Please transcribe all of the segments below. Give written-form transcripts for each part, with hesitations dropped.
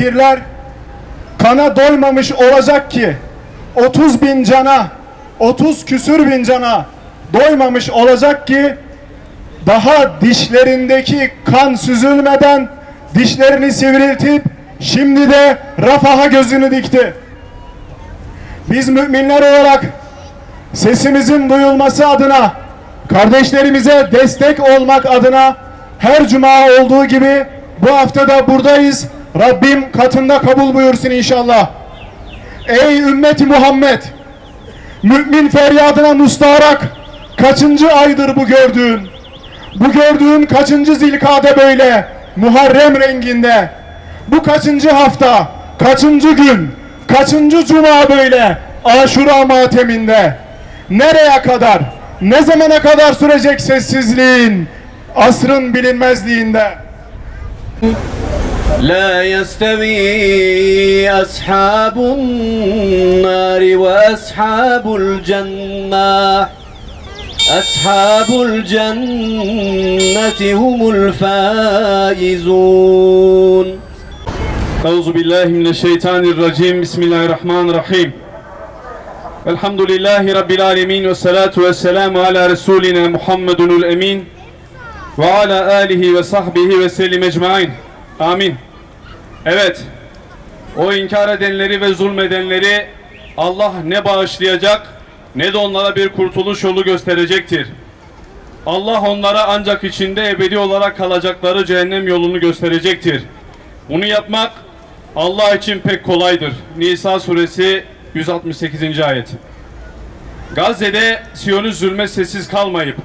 kafirler kana doymamış olacak ki 30 bin cana, 30 küsür bin cana doymamış olacak ki daha dişlerindeki kan süzülmeden dişlerini sivriltip şimdi de Rafah'a gözünü dikti. Biz müminler olarak sesimizin duyulması adına, kardeşlerimize destek olmak adına her cuma olduğu gibi bu hafta da buradayız. Rabbim katında kabul buyursun inşallah. Ey ümmeti Muhammed! Mümin feryadına müstaharak kaçıncı aydır bu gördüğün? Bu gördüğün kaçıncı zilkade böyle Muharrem renginde? Bu kaçıncı hafta, kaçıncı gün, kaçıncı cuma böyle Aşura mateminde? Nereye kadar, ne zamana kadar sürecek sessizliğin, asrın bilinmezliğinde? لا يستوي أصحاب النار وأصحاب الجنة أصحاب الجنة هم الفائزون. أعوذ بالله من الشيطان الرجيم. بسم الله الرحمن الرحيم. الحمد لله رب العالمين والصلاة والسلام على رسولنا محمد الأمين وعلى آله وصحبه وسلم ecmaîn. Amin. Evet, o inkar edenleri ve zulmedenleri Allah ne bağışlayacak ne de onlara bir kurtuluş yolu gösterecektir. Allah onlara ancak içinde ebedi olarak kalacakları cehennem yolunu gösterecektir. Bunu yapmak Allah için pek kolaydır. Nisa suresi 168. ayet. Gazze'de Siyonist zulme sessiz kalmayıp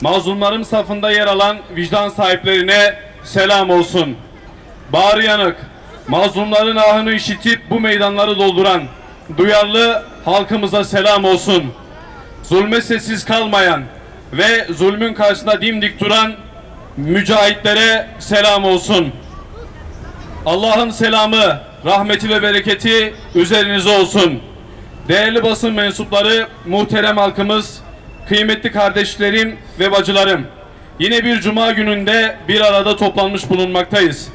mazlumların safında yer alan vicdan sahiplerine selam olsun. Bağrı yanık, mazlumların ahını işitip bu meydanları dolduran duyarlı halkımıza selam olsun. Zulme sessiz kalmayan ve zulmün karşısında dimdik duran mücahitlere selam olsun. Allah'ın selamı, rahmeti ve bereketi üzerinize olsun. Değerli basın mensupları, muhterem halkımız, kıymetli kardeşlerim ve bacılarım, yine bir cuma gününde bir arada toplanmış bulunmaktayız.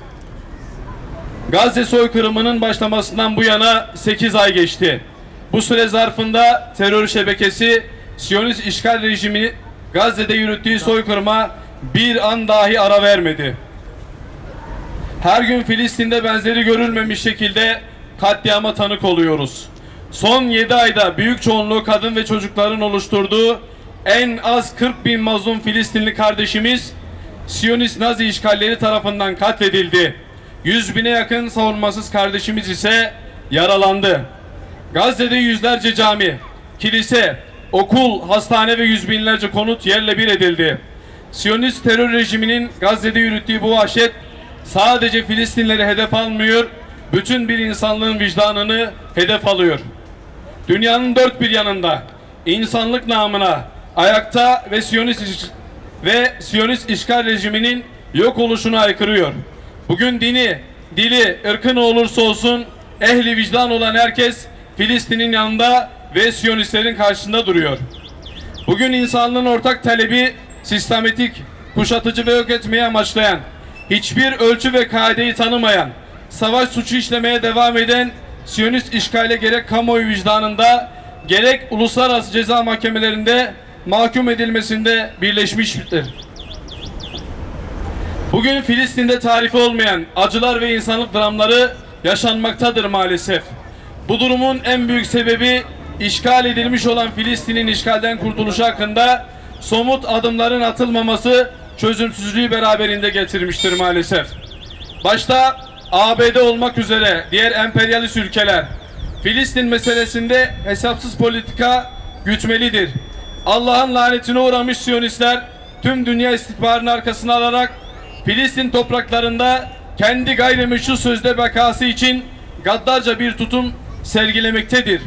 Gazze soykırımının başlamasından bu yana 8 ay geçti. Bu süre zarfında terör şebekesi Siyonist işgal rejimi Gazze'de yürüttüğü soykırıma bir an dahi ara vermedi. Her gün Filistin'de benzeri görülmemiş şekilde katliama tanık oluyoruz. Son 7 ayda büyük çoğunluğu kadın ve çocukların oluşturduğu en az 40 bin mazlum Filistinli kardeşimiz Siyonist Nazi işgalleri tarafından katledildi. 100 bine yakın savunmasız kardeşimiz ise yaralandı. Gazze'de yüzlerce cami, kilise, okul, hastane ve yüz binlerce konut yerle bir edildi. Siyonist terör rejiminin Gazze'de yürüttüğü bu vahşet sadece Filistinleri hedef almıyor, bütün bir insanlığın vicdanını hedef alıyor. Dünyanın dört bir yanında insanlık namına ayakta ve Siyonist işgal rejiminin yok oluşunu aykırıyor. Bugün dini, dili, ırkı ne olursa olsun ehli vicdan olan herkes Filistin'in yanında ve Siyonistlerin karşısında duruyor. Bugün insanlığın ortak talebi sistematik, kuşatıcı ve yok etmeye amaçlayan, hiçbir ölçü ve kaideyi tanımayan, savaş suçu işlemeye devam eden Siyonist işgale gerek kamuoyu vicdanında gerek uluslararası ceza mahkemelerinde mahkum edilmesinde birleşmiştir. Bugün Filistin'de tarifi olmayan acılar ve insanlık dramları yaşanmaktadır maalesef. Bu durumun en büyük sebebi işgal edilmiş olan Filistin'in işgalden kurtuluşu hakkında somut adımların atılmaması çözümsüzlüğü beraberinde getirmiştir maalesef. Başta ABD olmak üzere diğer emperyalist ülkeler Filistin meselesinde hesapsız politika gütmelidir. Allah'ın lanetine uğramış Siyonistler tüm dünya istihbarını arkasına alarak Filistin topraklarında kendi gayrimeşru sözde bekası için gaddarca bir tutum sergilemektedir.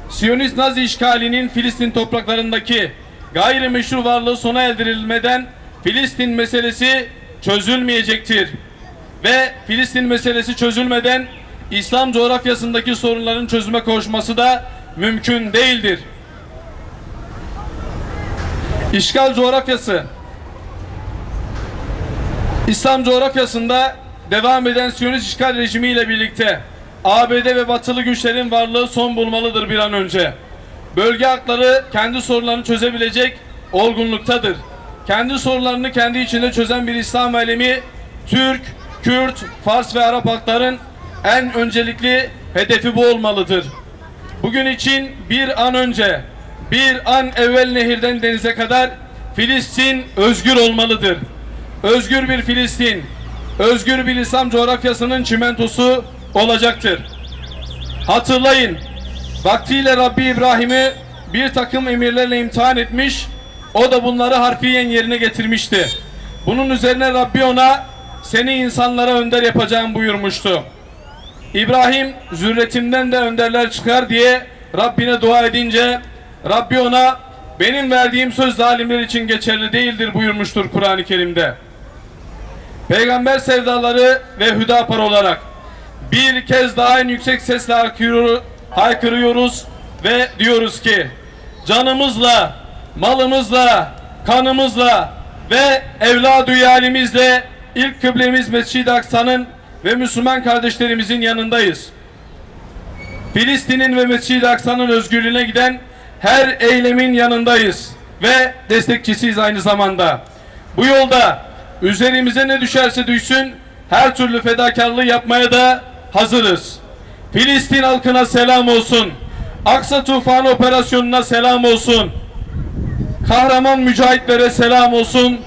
Siyonist Nazi işgalinin Filistin topraklarındaki gayrimeşru varlığı sona erdirilmeden Filistin meselesi çözülmeyecektir. Ve Filistin meselesi çözülmeden İslam coğrafyasındaki sorunların çözüme kavuşması da mümkün değildir. İşgal coğrafyası, İslam coğrafyasında devam eden Siyonist işgal rejimiyle birlikte ABD ve batılı güçlerin varlığı son bulmalıdır bir an önce. Bölge halkları kendi sorunlarını çözebilecek olgunluktadır. Kendi sorunlarını kendi içinde çözen bir İslam alemi, Türk, Kürt, Fars ve Arap halkların en öncelikli hedefi bu olmalıdır. Bugün için bir an önce, bir an evvel nehirden denize kadar Filistin özgür olmalıdır. Özgür bir Filistin, özgür bir İslam coğrafyasının çimentosu olacaktır. Hatırlayın, vaktiyle Rabbi İbrahim'i bir takım emirlerle imtihan etmiş, o da bunları harfiyen yerine getirmişti. Bunun üzerine Rabbi ona, seni insanlara önder yapacağım buyurmuştu. İbrahim, zürretimden de önderler çıkar diye Rabbine dua edince, Rabbi ona, benim verdiğim söz zalimler için geçerli değildir buyurmuştur Kur'an-ı Kerim'de. Peygamber sevdaları ve Hüdapar olarak bir kez daha en yüksek sesle haykırıyoruz ve diyoruz ki, canımızla, malımızla, kanımızla ve evlad-ı yalimizle ilk kıblemiz Mescid-i Aksa'nın ve Müslüman kardeşlerimizin yanındayız. Filistin'in ve Mescid-i Aksa'nın özgürlüğüne giden her eylemin yanındayız ve destekçisiyiz aynı zamanda. Bu yolda üzerimize ne düşerse düşsün her türlü fedakarlığı yapmaya da hazırız. Filistin halkına selam olsun. Aksa Tufanı operasyonuna selam olsun. Kahraman mücahitlere selam olsun.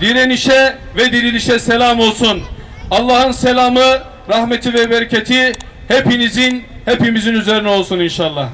Direnişe ve dirilişe selam olsun. Allah'ın selamı, rahmeti ve bereketi hepimizin üzerine olsun inşallah.